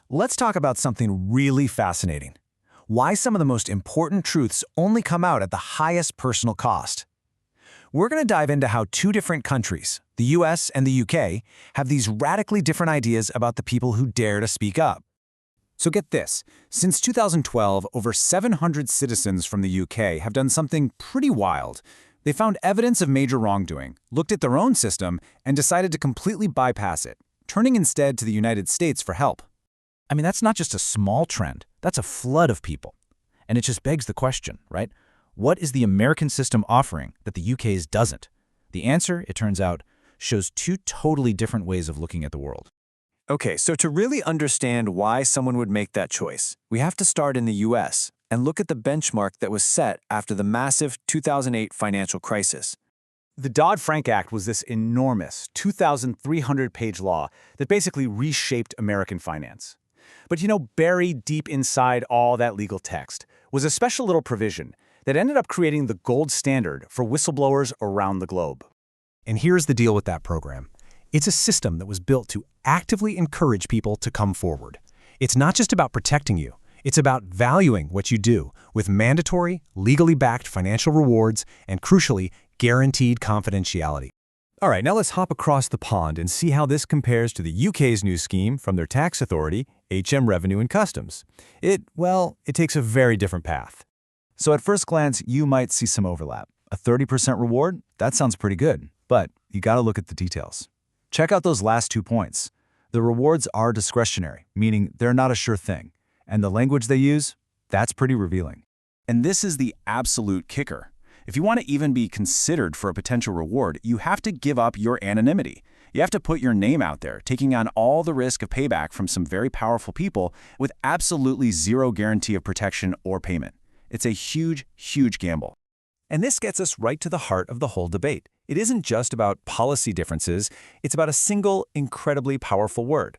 let's talk about something really fascinating. Why some of the most important truths only come out at the highest personal cost. We're going to dive into how two different countries, the US and the UK, have these radically different ideas about the people who dare to speak up. So get this, since 2012, over 700 citizens from the UK have done something pretty wild. They found evidence of major wrongdoing, looked at their own system, and decided to completely bypass it, turning instead to the United States for help. I mean, that's not just a small trend, that's a flood of people. And it just begs the question, right? What is the American system offering that the UK's doesn't? The answer, it turns out, shows two totally different ways of looking at the world. Okay, so to really understand why someone would make that choice, we have to start in the US and look at the benchmark that was set after the massive 2008 financial crisis. The Dodd-Frank Act was this enormous 2,300-page law that basically reshaped American finance. But buried deep inside all that legal text was a special little provision that ended up creating the gold standard for whistleblowers around the globe. And here's the deal with that program. It's a system that was built to actively encourage people to come forward. It's not just about protecting you. It's about valuing what you do with mandatory, legally backed financial rewards and, crucially, guaranteed confidentiality. All right, now let's hop across the pond and see how this compares to the UK's new scheme from their tax authority, Revenue and Customs. It takes a very different path. So at first glance, you might see some overlap. A 30% reward? That sounds pretty good, but you gotta look at the details. Check out those last 2 points. The rewards are discretionary, meaning they're not a sure thing. And the language they use, that's pretty revealing. And this is the absolute kicker. If you want to even be considered for a potential reward, you have to give up your anonymity. You have to put your name out there, taking on all the risk of payback from some very powerful people with absolutely zero guarantee of protection or payment. It's a huge, huge gamble. And this gets us right to the heart of the whole debate. It isn't just about policy differences, it's about a single, incredibly powerful word.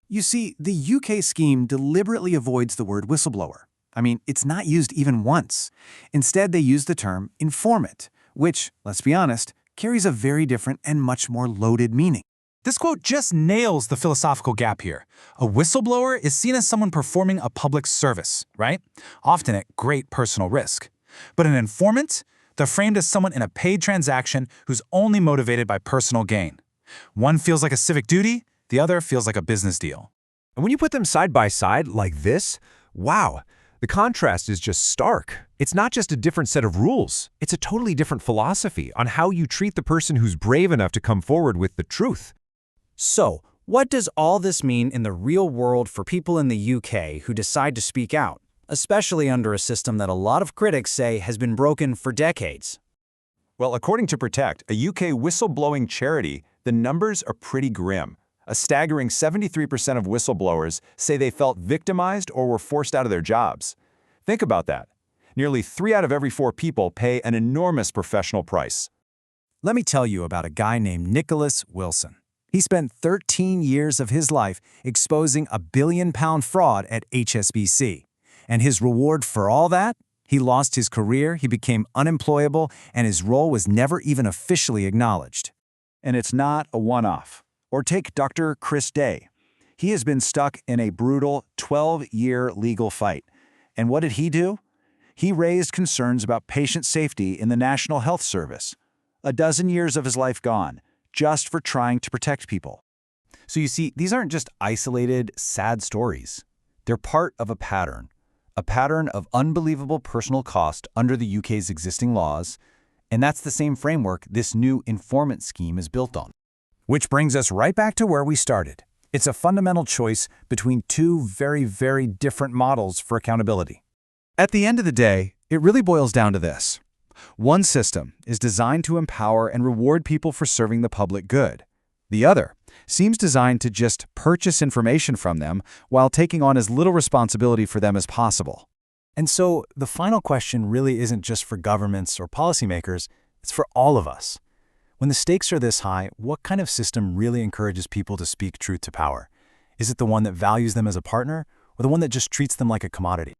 You see, the UK scheme deliberately avoids the word whistleblower. I mean, it's not used even once. Instead, they use the term informant, which, let's be honest, carries a very different and much more loaded meaning. This quote just nails the philosophical gap here. A whistleblower is seen as someone performing a public service, right? Often at great personal risk. But an informant? They're framed as someone in a paid transaction who's only motivated by personal gain. One feels like a civic duty, the other feels like a business deal. And when you put them side by side like this, wow, the contrast is just stark. It's not just a different set of rules. It's a totally different philosophy on how you treat the person who's brave enough to come forward with the truth. So, what does all this mean in the real world for people in the UK who decide to speak out, especially under a system that a lot of critics say has been broken for decades? Well, according to Protect, a UK whistleblowing charity, the numbers are pretty grim. A staggering 73% of whistleblowers say they felt victimized or were forced out of their jobs. Think about that. Nearly 3 out of every 4 people pay an enormous professional price. Let me tell you about a guy named Nicholas Wilson. He spent 13 years of his life exposing a £1 billion fraud at HSBC. And his reward for all that? He lost his career, he became unemployable, and his role was never even officially acknowledged. And it's not a one-off. Or take Dr. Chris Day. He has been stuck in a brutal 12-year legal fight. And what did he do? He raised concerns about patient safety in the National Health Service. 12 years of his life gone, just for trying to protect people. So you see, these aren't just isolated, sad stories. They're part of a pattern of unbelievable personal cost under the UK's existing laws, and that's the same framework this new informant scheme is built on. Which brings us right back to where we started. It's a fundamental choice between two very, very different models for accountability. At the end of the day, it really boils down to this. One system is designed to empower and reward people for serving the public good. The other seems designed to just purchase information from them while taking on as little responsibility for them as possible. And so the final question really isn't just for governments or policymakers, it's for all of us. When the stakes are this high, what kind of system really encourages people to speak truth to power? Is it the one that values them as a partner, or the one that just treats them like a commodity?